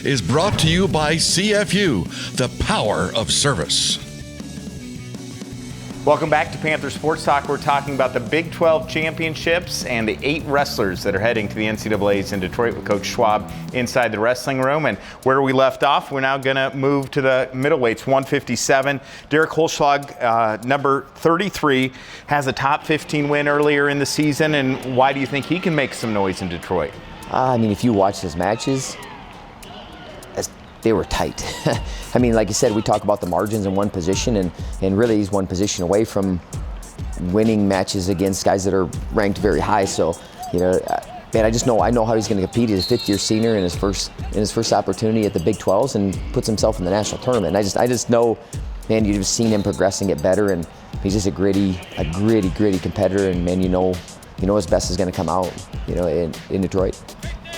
is brought to you by CFU, the power of service. Welcome back to Panther Sports Talk. We're talking about the Big 12 Championships and the 8 wrestlers that are heading to the NCAAs in Detroit with Coach Schwab inside the wrestling room. And where we left off, we're now going to move to the middleweights, 157. Derek Holschlag, number 33, has a top 15 win earlier in the season. And why do you think he can make some noise in Detroit? I mean, if you watch his matches, they were tight. I mean, like you said, we talk about the margins in one position, and really he's one position away from winning matches against guys that are ranked very high. So, you know, man, I know how he's going to compete. He's a fifth-year senior in his first opportunity at the Big 12s and puts himself in the national tournament. And I just know, man, you've seen him progress and get better, and he's just a gritty competitor. And man, you know his best is going to come out, you know, in Detroit.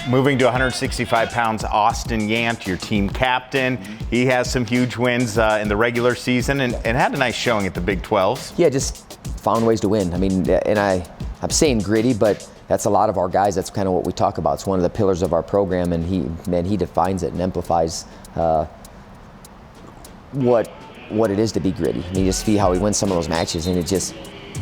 Moving to 165 pounds, Austin Yant, your team captain. He has some huge wins in the regular season and had a nice showing at the Big 12s. Yeah, just found ways to win. I mean, and I'm saying gritty, but that's a lot of our guys. That's kind of what we talk about. It's one of the pillars of our program, and he defines it and amplifies what it is to be gritty. And you just see how he wins some of those matches, and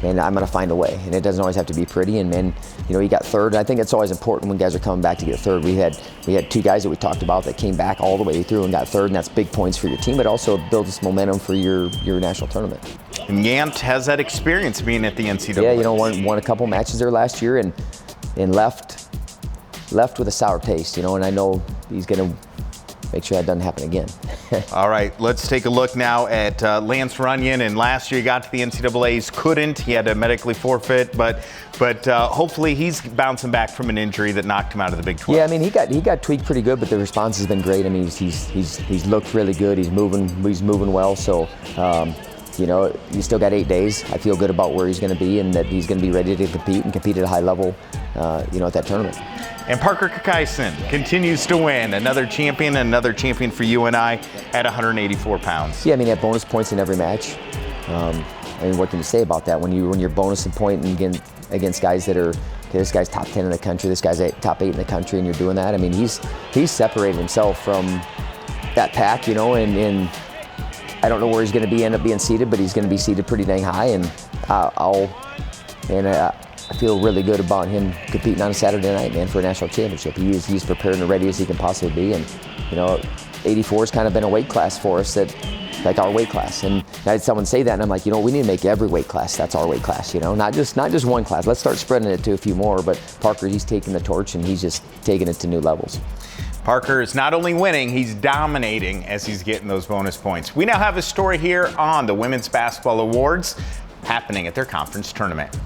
and I'm going to find a way. And it doesn't always have to be pretty. And then, you know, he got third. I think it's always important when guys are coming back to get third. We had 2 guys that we talked about that came back all the way through and got third, and that's big points for your team, but also builds momentum for your national tournament. And Yant has that experience being at the NCAA. Yeah, you know, won a couple matches there last year and left with a sour taste, you know, and I know he's going to make sure that doesn't happen again. All right, let's take a look now at Lance Runyon. And last year he got to the NCAAs, couldn't. He had to medically forfeit, but hopefully he's bouncing back from an injury that knocked him out of the Big 12. Yeah, I mean, he got tweaked pretty good, but the response has been great. I mean, he's looked really good. He's moving well. So, you know, you still got 8 days. I feel good about where he's going to be and that he's going to be ready to compete at a high level, you know, at that tournament. And Parker Kakaisen continues to win. Another champion for UNI at 184 pounds. Yeah, I mean, he had bonus points in every match. I mean, what can you say about that? When you're bonusing point and against guys that are, okay, this guy's top 10 in the country, this guy's top 8 in the country, and you're doing that. I mean, he's separated himself from that pack, you know, and I don't know where he's going to end up being seated, but he's going to be seated pretty dang high, and I feel really good about him competing on a Saturday night, man, for a national championship. He's prepared and ready as he can possibly be, and you know, 84 has kind of been a weight class for us that, like our weight class. And I had someone say that, and I'm like, you know, we need to make every weight class that's our weight class, you know, not just one class. Let's start spreading it to a few more. But Parker, he's taking the torch and he's just taking it to new levels. Parker is not only winning, he's dominating as he's getting those bonus points. We now have a story here on the Women's Basketball Awards happening at their conference tournament.